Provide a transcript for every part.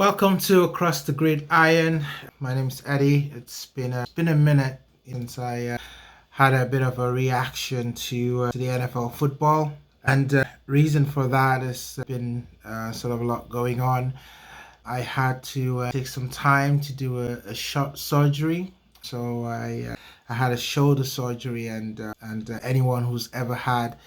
Welcome to Across the Grid Iron. My name's Eddie. It's been a minute since I had a bit of a reaction to the NFL football, and reason for that is been sort of a lot going on. I had to take some time to do a short surgery, so I had a shoulder surgery, and anyone who's ever had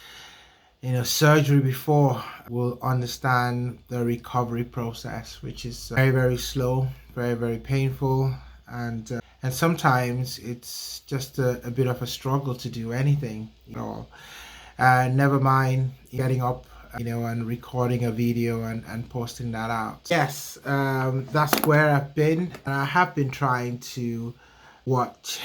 surgery before will understand the recovery process, which is very, very slow, very, very painful, and sometimes it's just a bit of a struggle to do anything at all. Never mind getting up, and recording a video and posting that out. Yes, that's where I've been. And I have been trying to watch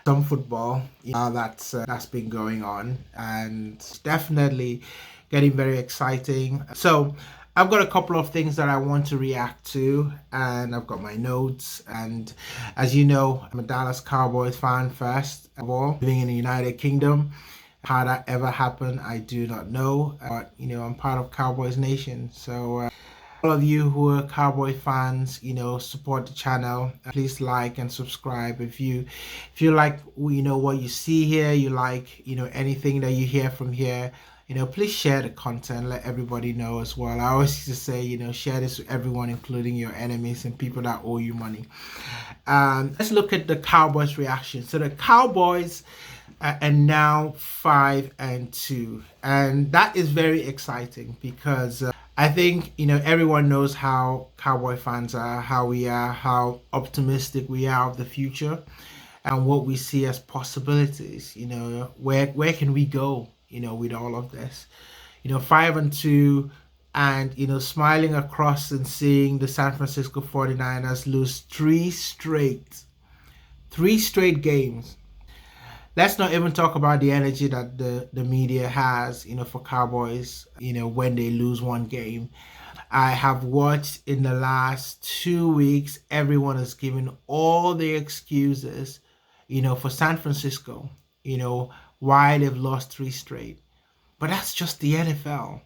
some football that's been going on, and it's definitely getting very exciting. So I've got a couple of things that I want to react to, and I've got my notes. And as you know, I'm a Dallas Cowboys fan first of all, living in the United Kingdom. How that ever happened, I do not know, but I'm part of Cowboys Nation. So all of you who are Cowboy fans, support the channel. Please like and subscribe. If you like, what you see here, you like, anything that you hear from here, please share the content. Let everybody know as well. I always used to say, share this with everyone, including your enemies and people that owe you money. Let's look at the Cowboys reaction. So the Cowboys are now 5-2, and that is very exciting because I think everyone knows how Cowboy fans are, how we are, how optimistic we are of the future, and what we see as possibilities. Where can we go? With all of this, 5-2, and smiling across and seeing the San Francisco 49ers lose three straight games. Let's not even talk about the energy that the media has, for Cowboys, when they lose one game. I have watched in the last 2 weeks, everyone is giving all the excuses, for San Francisco, why they've lost three straight. But that's just the NFL,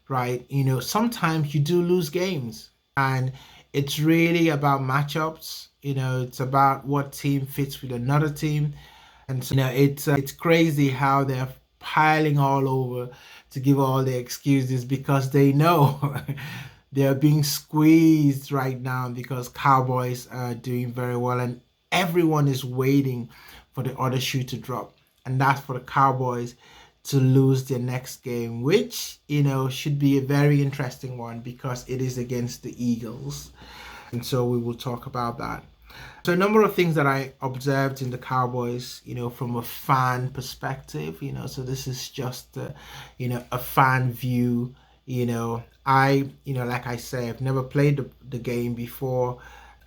right? Sometimes you do lose games, and it's really about matchups. It's about what team fits with another team. And so, it's crazy how they're piling all over to give all the excuses because they know they're being squeezed right now because Cowboys are doing very well, and everyone is waiting for the other shoe to drop. And that's for the Cowboys to lose their next game, which, should be a very interesting one because it is against the Eagles. And so we will talk about that. So a number of things that I observed in the Cowboys, from a fan perspective, so this is just, a fan view. Like I say, I've never played the game before.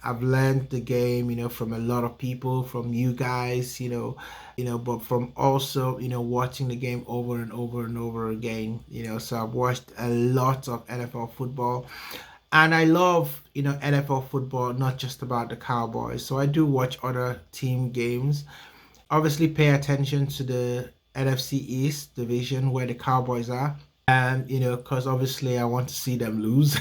I've learned the game, from a lot of people, from you guys, but from also, watching the game over and over and over again, so I've watched a lot of NFL football. And I love, NFL football, not just about the Cowboys. So I do watch other team games. Obviously, pay attention to the NFC East division where the Cowboys are. And, because obviously I want to see them lose,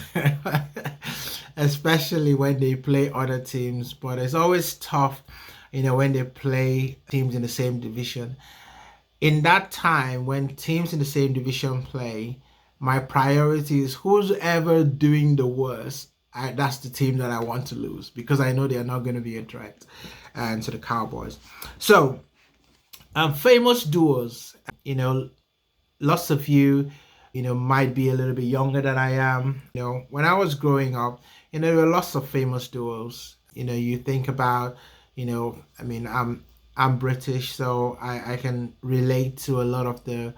especially when they play other teams. But it's always tough, when they play teams in the same division. In that time, when teams in the same division play, my priority is who's ever doing the worst. That's the team that I want to lose because I know they're not going to be a threat, and to the Cowboys. So, famous duos. Lots of you, might be a little bit younger than I am. When I was growing up, there were lots of famous duos. You think about, I'm British, so I can relate to a lot of the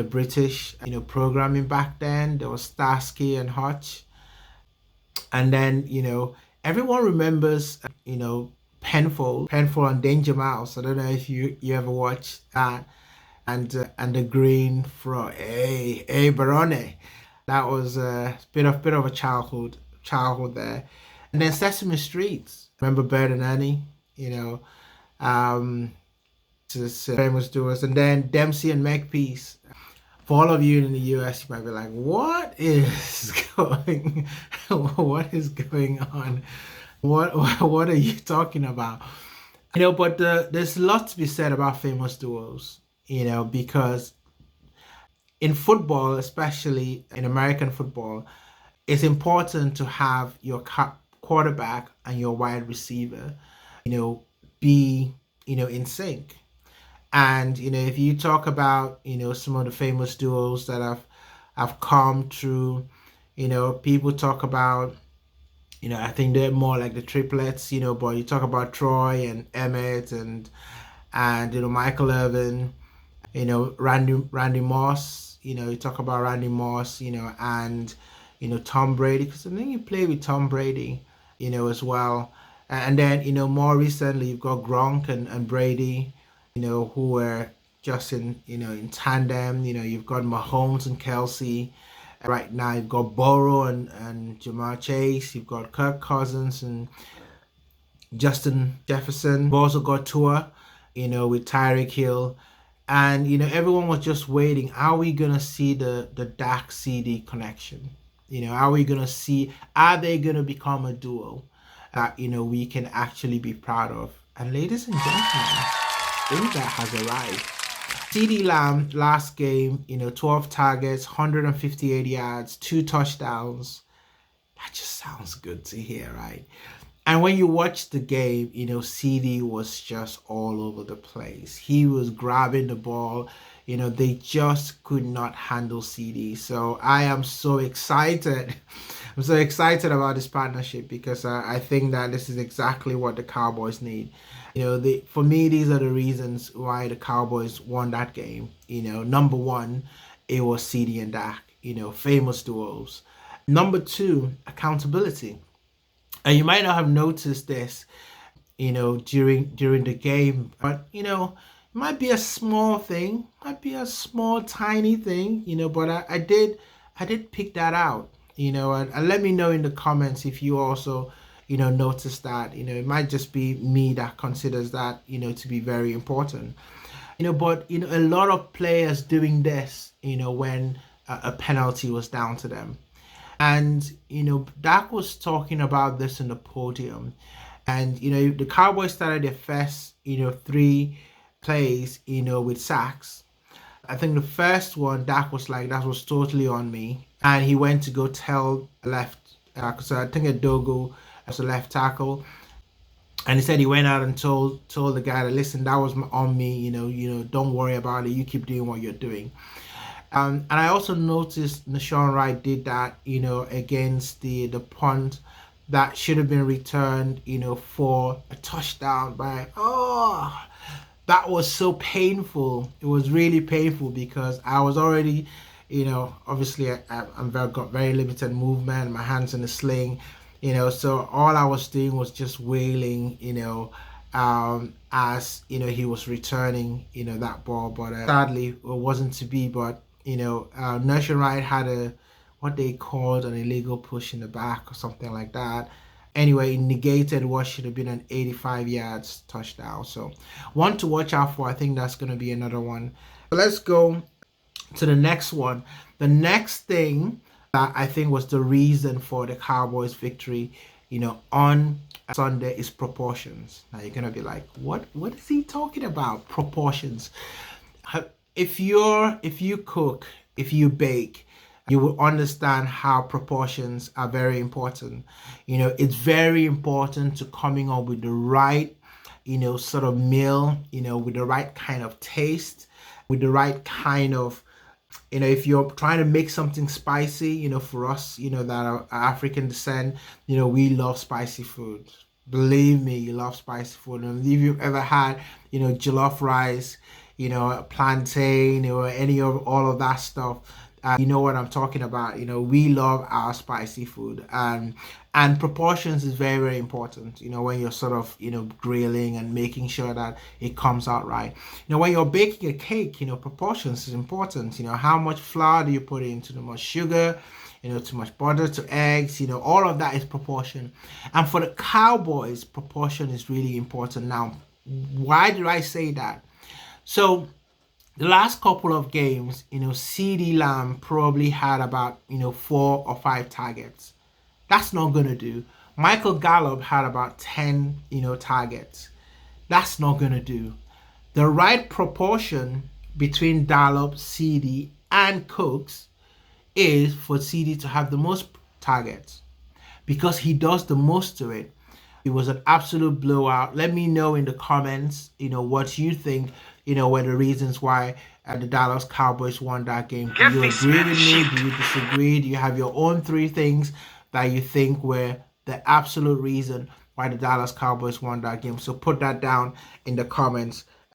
British, programming back then. There was Starsky and Hutch. And then, everyone remembers, Penfold and Danger Mouse. I don't know if you ever watched that. And the Green Frog. Hey, Barone. That was a bit of a childhood there. And then Sesame Street. Remember Bert and Ernie? Just famous duos. And then Dempsey and Makepeace. For all of you in the US, you might be like, what is what is going on? What are you talking about? But there's a lot to be said about famous duos, because in football, especially in American football, it's important to have your quarterback and your wide receiver, you know, be, in sync. And, if you talk about, some of the famous duos that have come through, people talk about, I think they're more like the triplets, but you talk about Troy and Emmett and Michael Irvin, Randy Moss, you talk about Randy Moss, and Tom Brady, because I think you play with Tom Brady, as well. And then, more recently you've got Gronk and Brady, who were just in tandem. You've got Mahomes and Kelsey. Right now you've got Burrow and Jamar Chase. You've got Kirk Cousins and Justin Jefferson. You've also got Tua, with Tyreek Hill. And everyone was just waiting. Are we gonna see the Dak CD connection? Are we gonna see? Are they gonna become a duo that we can actually be proud of? And ladies and gentlemen, I think that has arrived. CD Lamb last game, 12 targets, 158 yards, 2 touchdowns. That just sounds good to hear, right? And when you watch the game, CD was just all over the place. He was grabbing the ball. They just could not handle CD. So I am so excited. I'm so excited about this partnership because I think that this is exactly what the Cowboys need. For me, these are the reasons why the Cowboys won that game. Number one, it was CD and Dak, famous duos. Number two, accountability. And you might not have noticed this, during the game, but it might be a small thing, might be a small tiny thing, but I did pick that out, and let me know in the comments if you also, notice that. It might just be me that considers that, to be very important, but a lot of players doing this, when a penalty was down to them. And, Dak was talking about this in the podium. And, the Cowboys started their first, three plays, with sacks. I think the first one, Dak was like, that was totally on me. And he went to go tell left, so I think Adogo as a left tackle. And he said he went out and told the guy that, listen, that was on me, don't worry about it. You keep doing what you're doing. And I also noticed Nashawn Wright did that, against the punt that should have been returned, for a touchdown that was so painful. It was really painful because I was already, obviously got very limited movement, my hands in the sling, so all I was doing was just wailing, as, he was returning, that ball. But sadly, it wasn't to be. But Nation Wright had what they called an illegal push in the back or something like that. Anyway, it negated what should have been an 85 yards touchdown. So one to watch out for. I think that's going to be another one. But let's go to the next one. The next thing that I think was the reason for the Cowboys victory, on Sunday is proportions. Now you're going to be like, what is he talking about? Proportions. If you cook, if you bake, you will understand how proportions are very important. It's very important to coming up with the right, sort of meal, with the right kind of taste, with the right kind of, if you're trying to make something spicy, for us, that are African descent, we love spicy food. Believe me, you love spicy food. And if you've ever had, jollof rice, plantain, or any of all of that stuff, you know what I'm talking about. We love our spicy food, and proportions is very, very important. When you're sort of grilling and making sure that it comes out right. When you're baking a cake, proportions is important. How much flour do you put in? Too much sugar, too much butter, to eggs. All of that is proportion. And for the Cowboys, proportion is really important. Now, why did I say that? So The last couple of games, CD Lamb probably had about, 4 or 5 targets. That's not going to do. Michael Gallup had about 10, targets. That's not going to do. The right proportion between Gallup, CD, and Cooks is for CD to have the most targets because he does the most to it. It was an absolute blowout. Let me know in the comments, what you think, were the reasons why the Dallas Cowboys won that game. Do you agree with me? Do you disagree? Do you have your own 3 things that you think were the absolute reason why the Dallas Cowboys won that game? So put that down in the comments.